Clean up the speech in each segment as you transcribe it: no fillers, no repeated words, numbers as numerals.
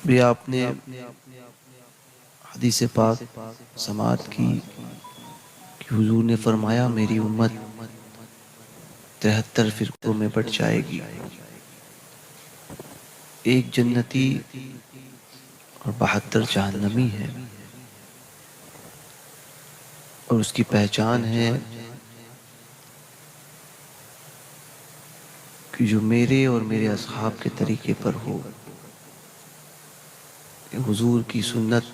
بھی آپ نے حدیث پاک سماعت کی کہ حضور نے فرمایا میری امت 73 فرقوں میں بٹ جائے گی، ایک جنتی اور 72 جہنمی ہے، اور اس کی پہچان ہے کہ جو میرے اور میرے اصحاب کے طریقے پر ہو، حضور کی سنت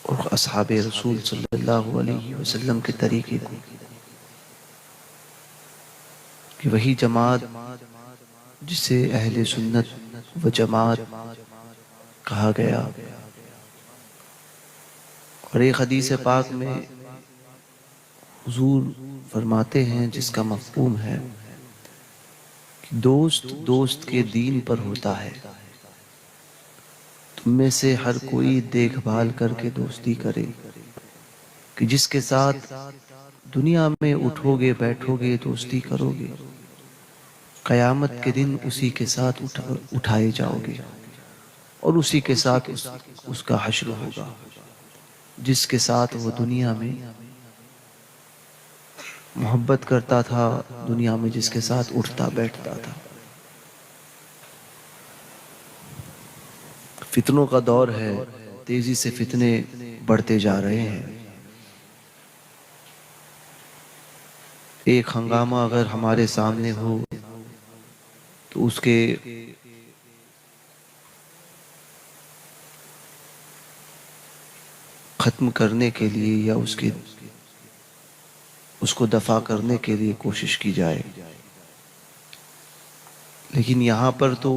اور اصحاب رسول صلی اللہ علیہ وسلم کے طریقے کو، کہ وہی جماعت جسے اہل سنت و جماعت کہا گیا۔ اور ایک حدیث پاک میں حضور فرماتے ہیں جس کا مفہوم ہے کہ دوست دوست کے دین پر ہوتا ہے، تم میں سے ہر کوئی دیکھ بھال کر کے دوستی کرے کہ جس کے ساتھ دنیا میں اٹھو گے بیٹھو گے دوستی کرو گے، قیامت کے دن اسی کے ساتھ اٹھائے جاؤ گے اور اسی کے ساتھ اس کا حشر ہوگا۔ جس کے ساتھ وہ دنیا میں محبت کرتا تھا، دنیا میں جس کے ساتھ اٹھتا بیٹھتا تھا۔ فتنوں کا دور ہے، تیزی سے فتنے بڑھتے جا رہے ہیں۔ ایک ہنگامہ اگر ہمارے سامنے ہو تو اس کے ختم کرنے کے لیے یا اس کو دفع کرنے کے لیے کوشش کی جائے، لیکن یہاں پر تو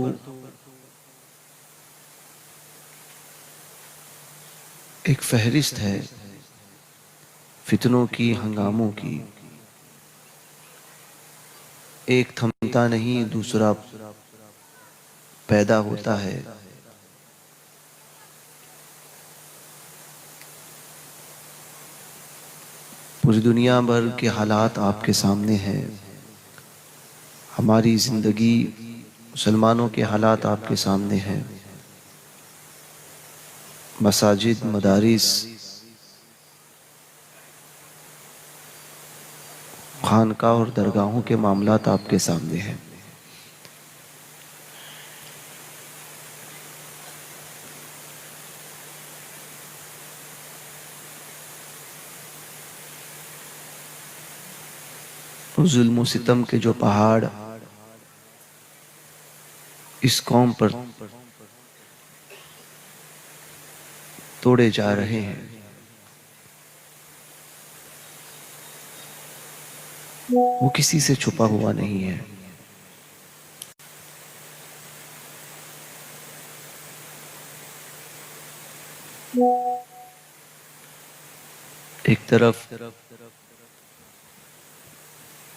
ایک فہرست ہے فتنوں کی، ہنگاموں کی، ایک تھمتا نہیں دوسرا پیدا ہوتا ہے۔ پوری دنیا بھر کے حالات آپ کے سامنے ہیں، ہماری زندگی مسلمانوں کے حالات آپ کے سامنے ہیں۔ مساجد، مدارس، خانقاہ اور درگاہوں کے معاملات آپ کے سامنے ہیں۔ ظلم و ستم کے جو پہاڑ اس قوم پر توڑے جا رہے ہیں، وہ کسی سے چھپا ہوا نہیں ہے۔ ایک طرف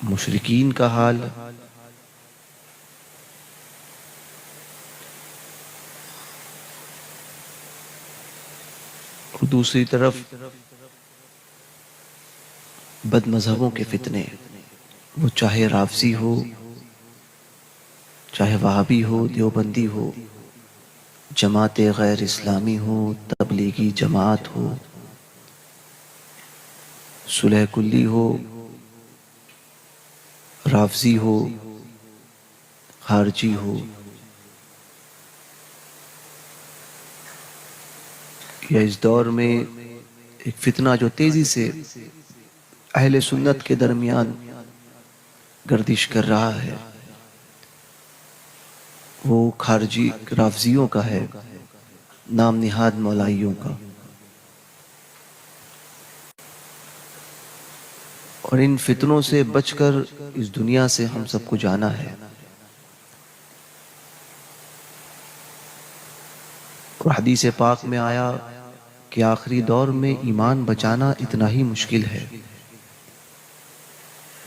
مشرکین کا حال، اور دوسری طرف بد مذہبوں کے فتنے، وہ چاہے رافضی ہو، چاہے وہابی ہو، دیوبندی ہو، جماعت غیر اسلامی ہو، تبلیغی جماعت ہو، صلح کلی ہو، رافضی ہو، خارجی ہو، یا اس دور میں ایک فتنہ جو تیزی سے اہل سنت کے درمیان گردش کر رہا ہے، وہ خارجی رافضیوں کا ہے، نام نہاد مولائیوں کا۔ اور ان فتنوں سے بچ کر اس دنیا سے ہم سب کو جانا ہے۔ اور حدیث پاک میں آیا کہ آخری دور میں ایمان بچانا اتنا ہی مشکل ہے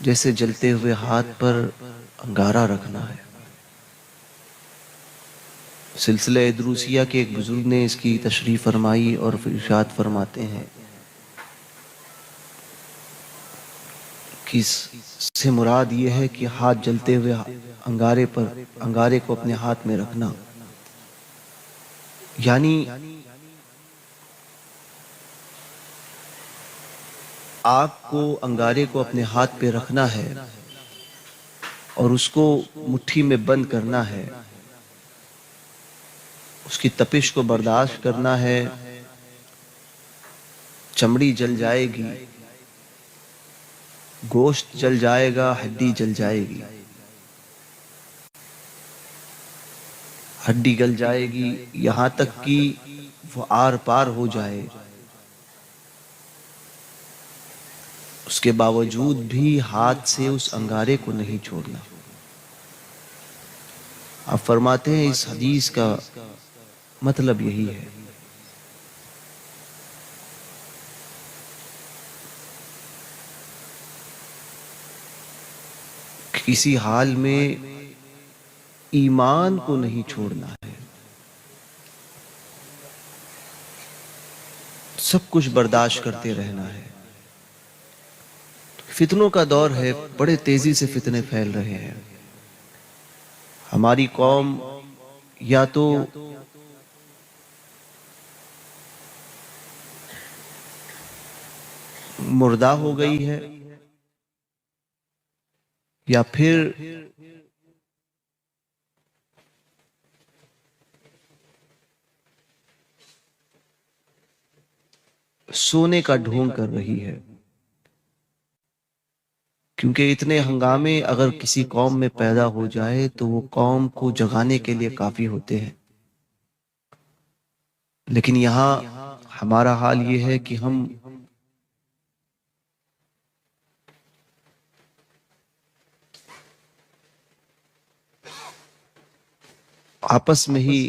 جیسے جلتے ہوئے ہاتھ پر انگارہ رکھنا ہے۔ سلسلہ دروسیہ کے ایک بزرگ نے اس کی تشریح فرمائی اور ارشاد فرماتے ہیں کہ اس سے مراد یہ ہے کہ ہاتھ جلتے ہوئے انگارے کو اپنے ہاتھ میں رکھنا، یعنی آگ کو، انگارے کو اپنے ہاتھ پہ رکھنا ہے اور اس کو مٹھی میں بند کرنا ہے، اس کی تپش کو برداشت کرنا ہے۔ چمڑی جل جائے گی، گوشت جل جائے گا، ہڈی جل جائے گی، ہڈی گل جائے گی، یہاں تک کہ وہ آر پار ہو جائے، اس کے باوجود بھی ہاتھ سے اس انگارے کو نہیں چھوڑنا۔ آپ فرماتے ہیں اس حدیث کا مطلب یہی ہے کہ کسی حال میں ایمان کو نہیں چھوڑنا ہے، سب کچھ برداشت کرتے رہنا ہے۔ فتنوں کا دور ہے، بڑے تیزی سے فتنے پھیل رہے ہیں۔ ہماری قوم یا تو مردہ ہو گئی ہے یا پھر سونے کا ڈھونگ کر رہی ہے، کیونکہ اتنے ہنگامے اگر کسی قوم میں پیدا ہو جائے تو وہ قوم کو جگانے کے لیے کافی ہوتے ہیں۔ لیکن یہاں ہمارا حال یہ ہے کہ ہم آپس میں ہی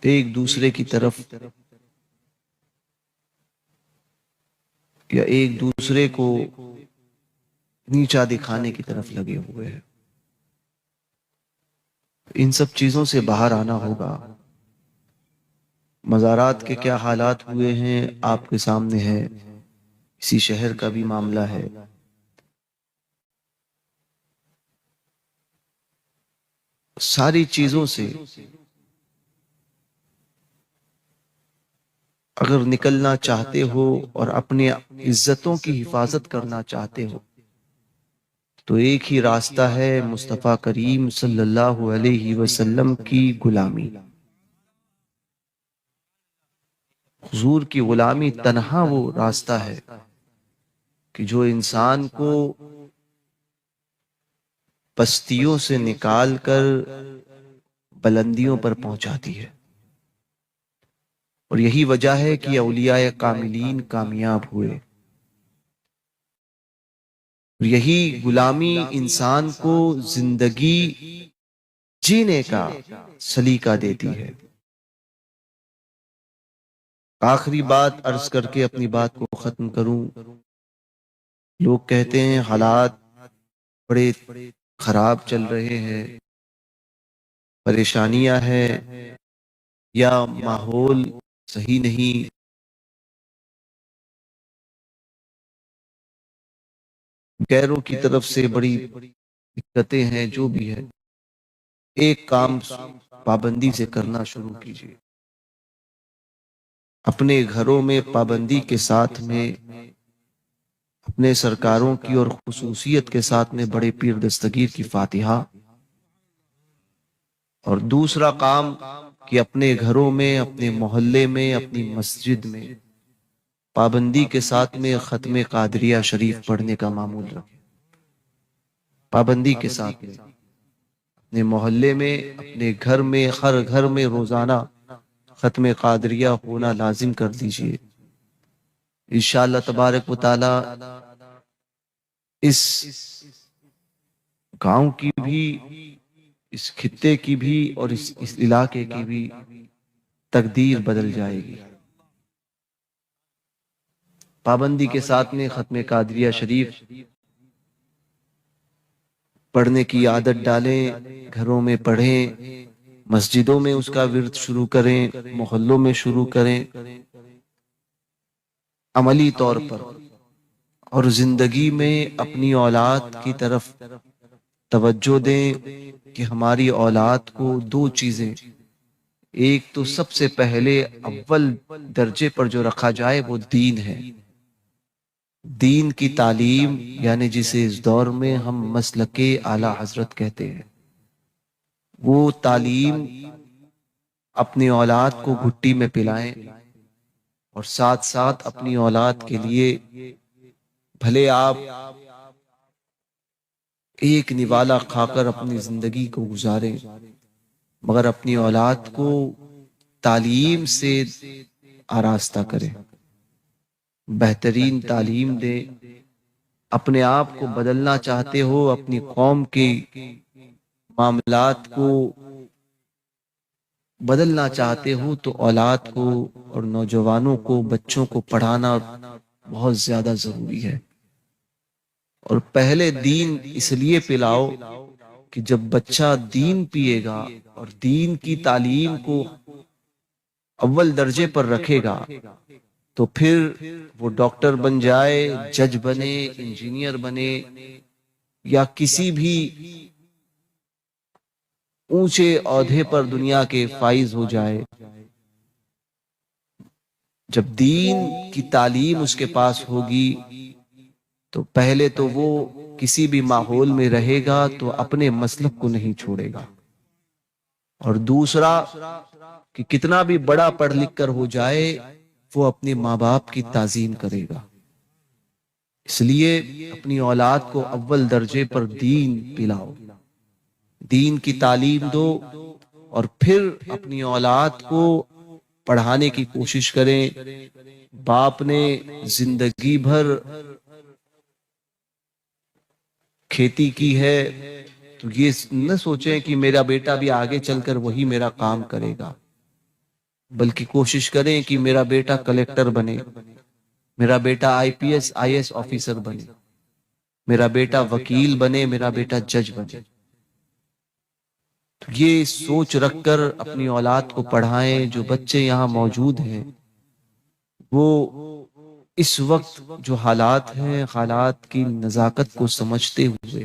ایک دوسرے کی طرف یا ایک دوسرے کو نیچا دکھانے کی طرف لگے ہوئے ہیں۔ ان سب چیزوں سے باہر آنا ہوگا۔ مزارات کے کیا حالات ہوئے ہیں آپ کے سامنے ہے، اسی شہر کا بھی معاملہ ہے۔ ساری چیزوں سے اگر نکلنا چاہتے ہو اور اپنے عزتوں کی حفاظت کرنا چاہتے ہو تو ایک ہی راستہ ہے، مصطفیٰ کریم صلی اللہ علیہ وسلم کی غلامی۔ حضور کی غلامی تنہا وہ راستہ ہے کہ جو انسان کو پستیوں سے نکال کر بلندیوں پر پہنچاتی ہے، اور یہی وجہ ہے کہ اولیاء کاملین کامیاب ہوئے۔ یہی غلامی انسان کو زندگی جینے کا سلیقہ دیتی ہے۔ آخری بات عرض کر کے اپنی بات کو ختم کروں۔ لوگ کہتے ہیں حالات بڑے خراب چل رہے ہیں، پریشانیاں ہیں یا ماحول صحیح نہیں۔ غیروں کی طرف سے بڑی دقتیں ہیں، جو بھی ہے ایک کام پابندی سے کرنا شروع کیجیے۔ اپنے گھروں میں پابندی کے ساتھ میں، اپنے سرکاروں کی اور خصوصیت کے ساتھ میں بڑے پیر دستگیر کی فاتحہ، اور دوسرا کام کہ اپنے گھروں میں، اپنے محلے میں، اپنی مسجد میں پابندی کے ساتھ میں ختم قادریہ شریف پڑھنے کا معمول رکھیں۔ پابندی کے ساتھ میں اپنے محلے میں، اپنے گھر میں، ہر گھر میں روزانہ ختم قادریہ ہونا لازم کر دیجئے۔ انشاءاللہ تبارک و تعالی اس گاؤں کی بھی، اس خطے کی بھی اور اس علاقے کی بھی تقدیر بدل جائے گی۔ پابندی کے ساتھ میں ختم قادریہ شریف پڑھنے کی عادت ڈالیں، گھروں میں پڑھیں، مسجدوں میں اس کا ورد شروع کریں، محلوں میں شروع کریں۔ عملی طور پر، اور زندگی میں اپنی اولاد کی طرف توجہ دیں کہ ہماری اولاد کو دو چیزیں، ایک تو سب سے پہلے اول درجے پر جو رکھا جائے وہ دین ہے، دین کی تعلیم، یعنی جسے اس دور میں ہم مسلک اعلی حضرت کہتے ہیں، وہ تعلیم اپنی اولاد کو گھٹی میں پلائیں، اور ساتھ ساتھ اپنی اولاد کے لیے بھلے آپ ایک نوالا کھا کر اپنی زندگی کو گزاریں، مگر اپنی اولاد کو تعلیم سے آراستہ کریں، بہترین تعلیم دیں۔ اپنے آپ کو بدلنا چاہتے ہو، اپنی قوم کے معاملات کو بدلنا چاہتے ہو، تو اولاد کو اور نوجوانوں کو، بچوں کو پڑھانا بہت زیادہ ضروری ہے۔ اور پہلے دین اس لیے پلاؤ کہ جب بچہ دین پیے گا اور دین کی تعلیم کو اول درجے پر رکھے گا، تو پھر وہ ڈاکٹر بن جائے، جج بنے، انجینئر بنے، یا کسی بھی اونچے عہدے پر دنیا کے فائز ہو جائے، جب دین کی تعلیم اس کے پاس ہوگی تو پہلے تو وہ کسی بھی ماحول میں رہے گا تو اپنے مسلک کو نہیں چھوڑے گا، اور دوسرا کہ کتنا بھی بڑا پڑھ لکھ کر ہو جائے وہ اپنے ماں باپ کی تعظیم کرے گا۔ اس لیے اپنی اولاد کو اول درجے پر دین پلاؤ، دین کی تعلیم دو، اور پھر اپنی اولاد کو پڑھانے کی کوشش کریں۔ باپ نے زندگی بھر کھیتی کی ہے تو یہ نہ سوچیں کہ میرا بیٹا بھی آگے چل کر وہی میرا کام کرے گا، بلکہ کوشش کریں کہ میرا بیٹا کلیکٹر بنے، میرا بیٹا I P S I S officer بنے، میرا بیٹا وکیل بنے، میرا بیٹا جج بنے۔ تو یہ سوچ رکھ کر اپنی اولاد کو پڑھائیں۔ جو بچے یہاں موجود ہیں وہ اس وقت جو حالات ہیں، حالات کی نزاکت کو سمجھتے ہوئے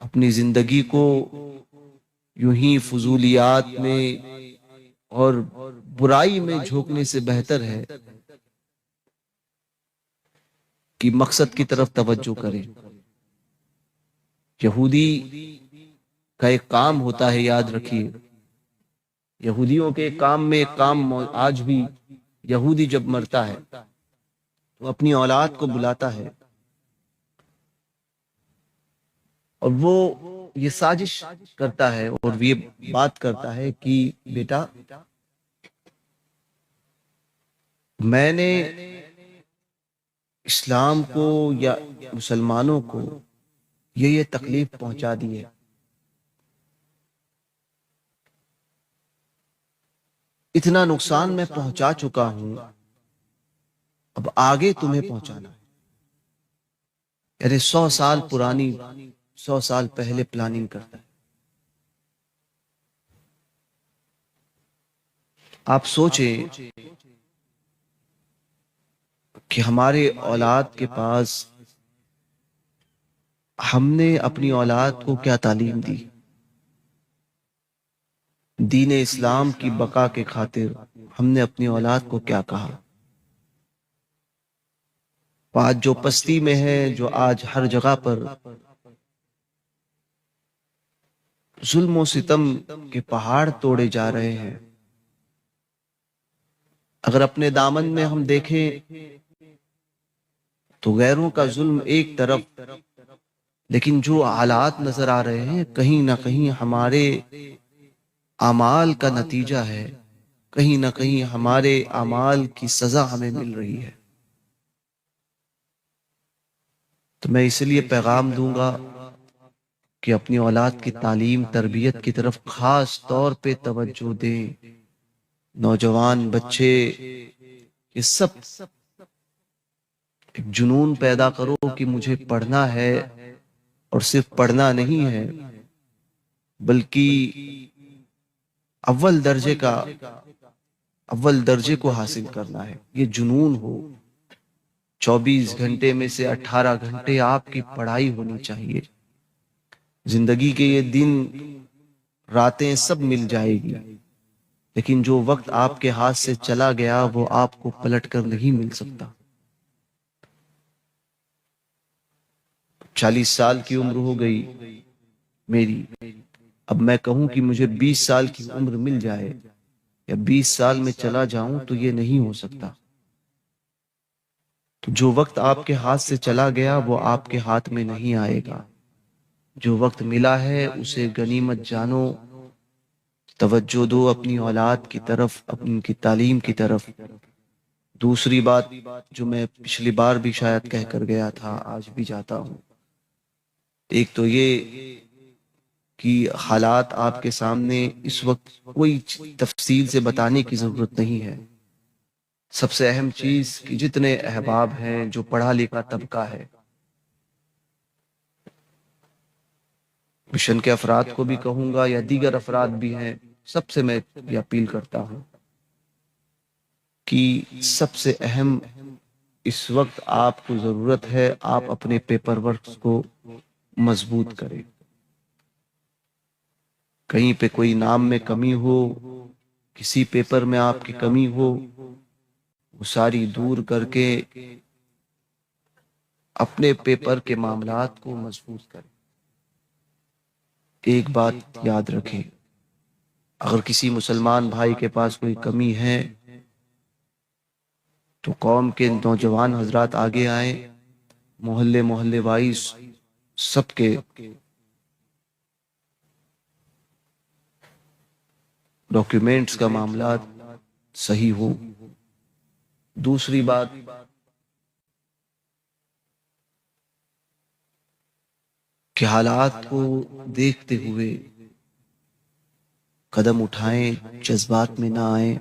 اپنی زندگی کو یوں ہی فضولیات میں اور برائی میں جھونکنے سے بہتر ہے کہ مقصد کی طرف توجہ کریں۔ یہودی کا ایک کام ہوتا ہے، یاد رکھیے، یہودیوں کے کام میں ایک کام آج بھی یہودی جب مرتا ہے تو اپنی اولاد کو بلاتا ہے اور وہ یہ سازش کرتا ہے اور یہ بات کرتا ہے کہ بیٹا، میں نے اسلام کو یا مسلمانوں کو یہ تکلیف پہنچا دی ہے، اتنا نقصان میں پہنچا چکا ہوں، اب آگے تمہیں پہنچانا ہے۔ یعنی 100 سال پرانی، 100 سال پہلے پلاننگ کرتا ہے۔ آپ سوچیں کہ ہمارے اولاد کے پاس ہم نے اپنی اولاد کو کیا تعلیم دی؟ دین اسلام کی بقا کے خاطر ہم نے اپنی اولاد کو کیا کہا؟ آج جو پستی میں ہے، جو آج ہر جگہ پر ظلم و ستم کے پہاڑ توڑے جا رہے ہیں، اگر اپنے دامن میں ہم دیکھیں تو غیروں کا ظلم ایک طرف، لیکن جو حالات نظر آ رہے ہیں کہیں نہ کہیں ہمارے اعمال کا نتیجہ ہے، کہیں نہ کہیں ہمارے اعمال کی سزا ہمیں مل رہی ہے۔ تو میں اس لیے پیغام دوں گا کہ اپنی اولاد کی تعلیم تربیت کی طرف خاص طور پہ توجہ دیں۔ نوجوان بچے یہ سب ایک جنون پیدا کرو کہ مجھے پڑھنا ہے، اور صرف پڑھنا نہیں ہے بلکہ اول درجے کو حاصل کرنا ہے، یہ جنون ہو۔ 24 گھنٹے میں سے 18 گھنٹے آپ کی پڑھائی ہونی چاہیے. زندگی کے یہ دن راتیں سب مل جائے گی، لیکن جو وقت آپ کے ہاتھ سے چلا گیا وہ آپ کو پلٹ کر نہیں مل سکتا. 40 سال کی عمر ہو گئی میری، اب میں کہوں کہ مجھے 20 سال کی عمر مل جائے یا 20 سال میں چلا جاؤں تو یہ نہیں ہو سکتا. تو جو وقت آپ کے ہاتھ سے چلا گیا وہ آپ کے ہاتھ میں نہیں آئے گا. جو وقت ملا ہے اسے غنیمت جانو، توجہ دو اپنی اولاد کی طرف، اپنی کی تعلیم کی طرف. دوسری بات جو میں پچھلی بار بھی شاید کہہ کر گیا تھا، آج بھی جاتا ہوں، ایک تو یہ کہ حالات آپ کے سامنے اس وقت کوئی تفصیل سے بتانے کی ضرورت نہیں ہے. سب سے اہم چیز کہ جتنے احباب ہیں، جو پڑھا لکھا طبقہ ہے، مشن کے افراد کو بھی کہوں گا یا دیگر افراد بھی ہیں، سب سے میں یہ اپیل کرتا ہوں کہ سب سے اہم اس وقت آپ کو ضرورت ہے آپ اپنے پیپر ورکس کو مضبوط کریں. کہیں پہ کوئی نام میں کمی ہو، کسی پیپر میں آپ کی کمی ہو، وہ ساری دور کر کے اپنے پیپر کے معاملات کو مضبوط کریں. ایک بات یاد رکھیں، اگر کسی مسلمان بھائی کے پاس کوئی کمی ہے تو قوم کے نوجوان حضرات آگے آئیں، محلے محلے وائز سب کے ڈاکیومنٹس کا معاملات صحیح ہو. دوسری بات، کہ حالات کو دیکھتے ہوئے قدم اٹھائیں، جذبات میں نہ آئیں.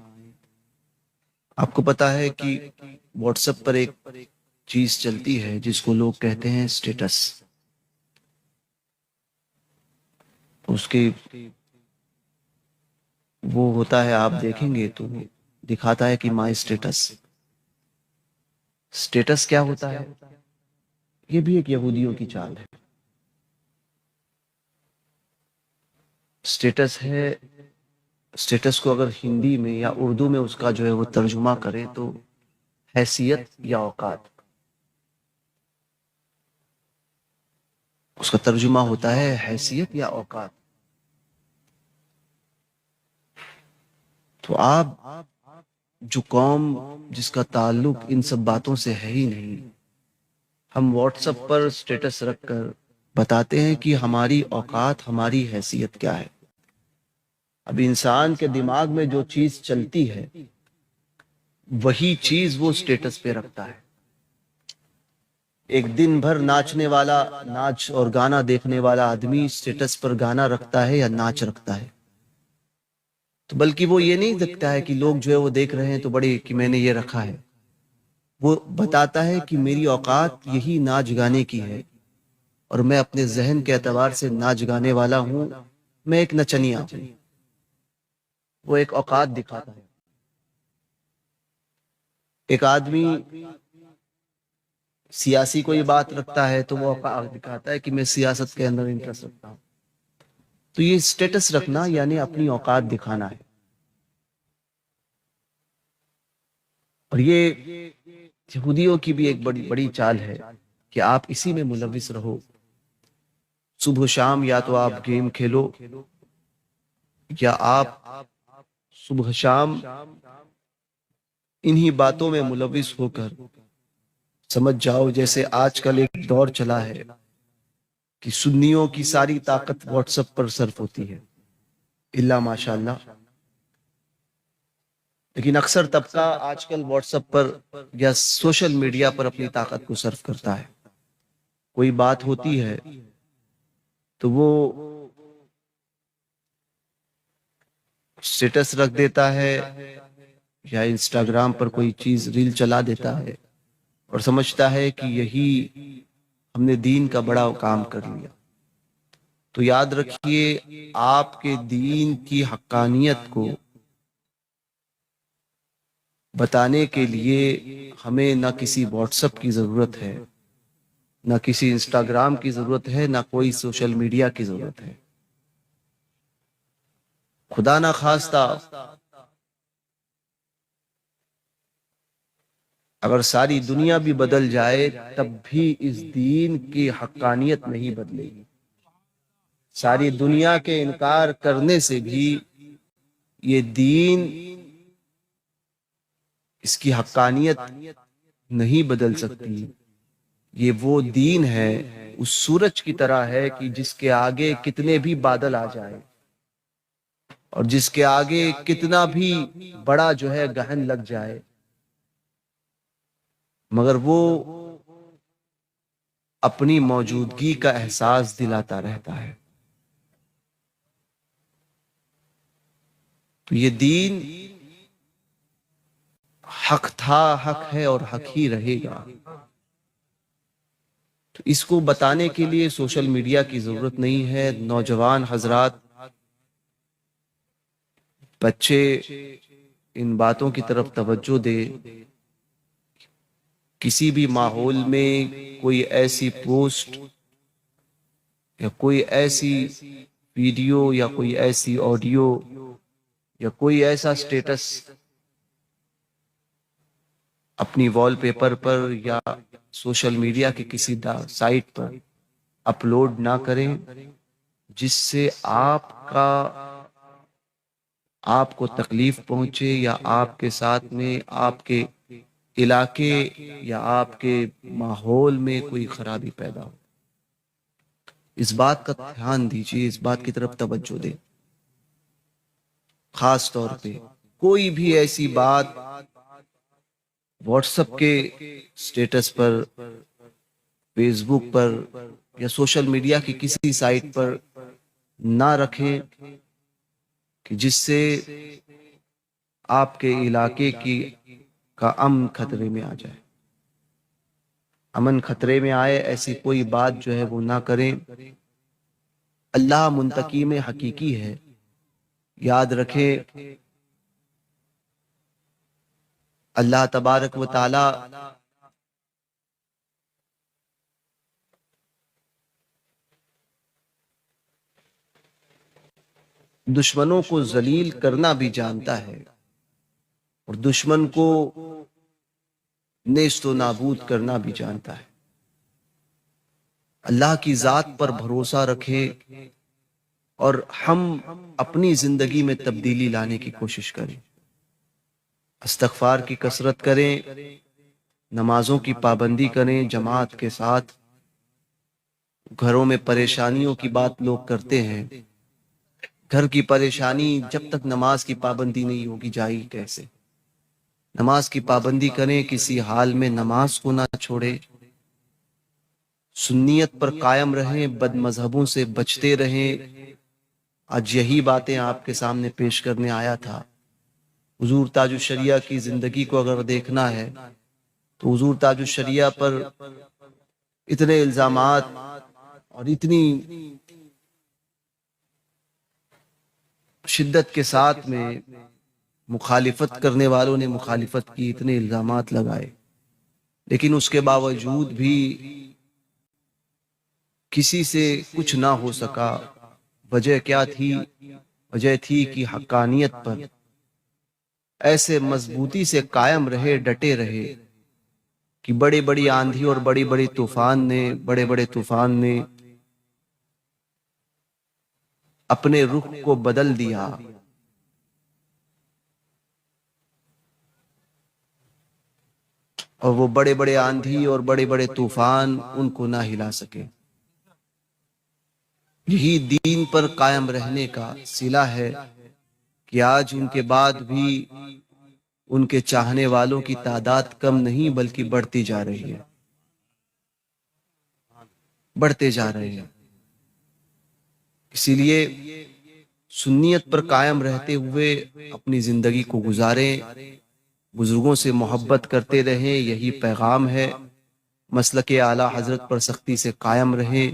آپ کو پتا ہے کہ واٹس ایپ پر ایک چیز چلتی ہے جس کو لوگ کہتے ہیں سٹیٹس. اس کی وہ ہوتا ہے، آپ دیکھیں گے تو دکھاتا ہے کہ مائی سٹیٹس. سٹیٹس کیا ہوتا ہے؟ یہ بھی ایک یہودیوں کی چال ہے. سٹیٹس ہے، سٹیٹس کو اگر ہندی میں یا اردو میں اس کا جو ہے وہ ترجمہ کریں تو حیثیت یا اوقات. اس کا ترجمہ ہوتا ہے حیثیت یا اوقات. تو آپ جو قوم جس کا تعلق ان سب باتوں سے ہے ہی نہیں، ہم واٹس ایپ پر سٹیٹس رکھ کر بتاتے ہیں کہ ہماری اوقات، ہماری حیثیت کیا ہے. اب انسان کے دماغ میں جو چیز چلتی ہے وہی چیز وہ سٹیٹس پہ رکھتا ہے. ایک دن بھر ناچنے والا، ناچ اور گانا دیکھنے والا آدمی سٹیٹس پر گانا رکھتا ہے یا ناچ رکھتا ہے؟ تو بلکہ وہ یہ نہیں دیکھتا ہے کہ لوگ جو ہے وہ دیکھ رہے ہیں تو بڑے کہ میں نے یہ رکھا ہے. وہ بتاتا ہے کہ میری اوقات یہی ناچ گانے کی ہے اور میں اپنے ذہن کے اعتبار سے ناچ گانے والا ہوں، میں ایک نچنیا ہوں. وہ ایک اوقات دکھاتا ہے. ایک آدمی سیاسی کوئی بات رکھتا ہے تو وہ اوقات دکھاتا ہے کہ میں سیاست کے اندر انٹرسٹ رکھتا ہوں. تو یہ سٹیٹس رکھنا یعنی اپنی اوقات دکھانا ہے. اور یہ یہودیوں کی بھی ایک بڑی بڑی چال ہے کہ آپ اسی میں ملوث رہو. صبح و شام یا تو آپ گیم کھیلو یا آپ صبح شام انہی باتوں میں ملوث ہو کر سمجھ جاؤ جیسے آج کل ایک دور چلا ہے کہ سنیوں کی ساری طاقت واٹس ایپ پر صرف ہوتی ہے، الا ماشاء اللہ. لیکن اکثر طبقہ آج کل واٹس ایپ پر یا سوشل میڈیا پر اپنی طاقت کو صرف کرتا ہے. کوئی بات ہوتی ہے تو وہ سٹیٹس رکھ دیتا ہے یا انسٹاگرام پر کوئی چیز ریل چلا دیتا ہے اور سمجھتا ہے کہ یہی ہم نے دین کا بڑا کام کر لیا. تو یاد رکھیے، آپ کے دین کی حقانیت کو بتانے کے لیے ہمیں نہ کسی واٹس ایپ کی ضرورت ہے، نہ کسی انسٹاگرام کی ضرورت ہے، نہ کوئی سوشل میڈیا کی ضرورت ہے۔ خدا نہ خواستہ اگر ساری دنیا بھی بدل جائے تب بھی اس دین کی حقانیت نہیں بدلے گی۔ ساری دنیا کے انکار کرنے سے بھی یہ دین، اس کی حقانیت نہیں بدل سکتی۔ یہ وہ دین ہے، اس سورج کی طرح ہے کہ جس کے آگے کتنے بھی بادل آ جائیں اور جس کے آگے کتنا بھی بڑا جو ہے گہن لگ جائے، مگر وہ اپنی موجودگی کا احساس دلاتا رہتا ہے۔ تو یہ دین حق تھا، حق ہے اور حق ہی رہے گا۔ تو اس کو بتانے کے لیے سوشل میڈیا کی ضرورت نہیں ہے۔ نوجوان حضرات، بچے ان باتوں کی طرف توجہ دے۔ کسی بھی ماحول میں کوئی ایسی پوسٹ یا کوئی ایسی ویڈیو یا کوئی ایسی آڈیو یا کوئی ایسا سٹیٹس اپنی وال پیپر پر یا سوشل میڈیا کے کسی سائٹ پر اپلوڈ نہ کریں جس سے آپ کو تکلیف پہنچے یا آپ کے ساتھ میں آپ کے علاقے یا آپ کے ماحول میں کوئی خرابی پیدا ہو۔ اس بات کا دھیان دیجیے، اس بات کی طرف توجہ دیں۔ خاص طور پہ کوئی بھی ایسی بات واٹس ایپ کے سٹیٹس پر، فیس بک پر یا سوشل میڈیا کی کسی سائٹ پر نہ رکھیں کہ جس سے آپ کے علاقے کا امن خطرے میں آ جائے۔ امن خطرے میں آئے ایسی کوئی بات جو ہے وہ نہ کریں۔ اللہ منتقم حقیقی ہے، یاد رکھیں۔ اللہ تبارک و تعالی دشمنوں کو ذلیل کرنا بھی جانتا ہے اور دشمن کو نیست و نابود کرنا بھی جانتا ہے۔ اللہ کی ذات پر بھروسہ رکھیں اور ہم اپنی زندگی میں تبدیلی لانے کی کوشش کریں۔ استغفار کی کثرت کریں، نمازوں کی پابندی کریں جماعت کے ساتھ۔ گھروں میں پریشانیوں کی بات لوگ کرتے ہیں، گھر کی پریشانی جب تک نماز کی پابندی نہیں ہوگی جائے گی کیسے؟ نماز کی پابندی کریں، کسی حال میں نماز کو نہ چھوڑیں، سنیت پر قائم رہیں، بد مذہبوں سے بچتے رہیں۔ آج یہی باتیں آپ کے سامنے پیش کرنے آیا تھا۔ حضور تاج الشریعہ کی زندگی کو اگر دیکھنا ہے تو حضور تاج الشریعہ پر اتنے الزامات اور اتنی شدت کے ساتھ میں مخالفت کرنے والوں نے مخالفت کی، اتنے الزامات لگائے، لیکن اس کے باوجود بھی کسی سے کچھ نہ ہو سکا۔ وجہ کیا تھی؟ وجہ تھی کہ حقانیت پر ایسے مضبوطی سے قائم رہے، ڈٹے رہے کہ بڑی بڑی آندھی اور بڑے بڑے طوفان نے اپنے رخ کو بدل دیا، اور وہ بڑے بڑے آندھی اور بڑے بڑے طوفان ان کو نہ ہلا سکے۔ یہی دین پر قائم رہنے کا صلہ ہے کہ آج ان کے بعد بھی ان کے چاہنے والوں کی تعداد کم نہیں بلکہ بڑھتی جا رہی ہے، بڑھتے جا رہے ہیں۔ اسی لیے سنیت پر قائم رہتے ہوئے اپنی زندگی کو گزاریں، بزرگوں سے محبت کرتے رہیں، یہی پیغام ہے۔ مسلک اعلیٰ حضرت پر سختی سے قائم رہیں۔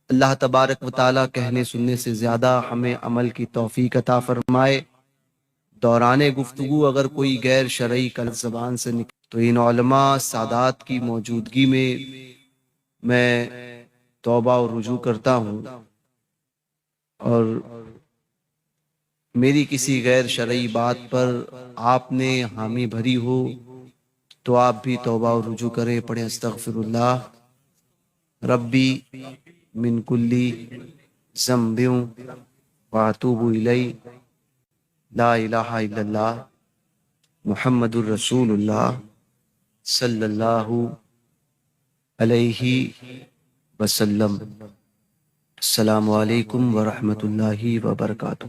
اللہ تبارک و تعالیٰ کہنے سننے سے زیادہ ہمیں عمل کی توفیق عطا فرمائے۔ دوران گفتگو اگر کوئی غیر شرعی کلمہ زبان سے نکل تو ان علماء سادات کی موجودگی میں توبہ و رجوع کرتا ہوں، اور میری کسی غیر شرعی بات پر آپ نے حامی بھری ہو تو آپ بھی توبہ و رجوع کریں، پڑھیں استغفر اللہ ربی من کلی ذنب واتوب الیہ، لا الہ الا اللہ محمد الرسول اللہ صلی اللہ علیہ وسلم۔ السلام علیکم ورحمۃ اللہ وبرکاتہ۔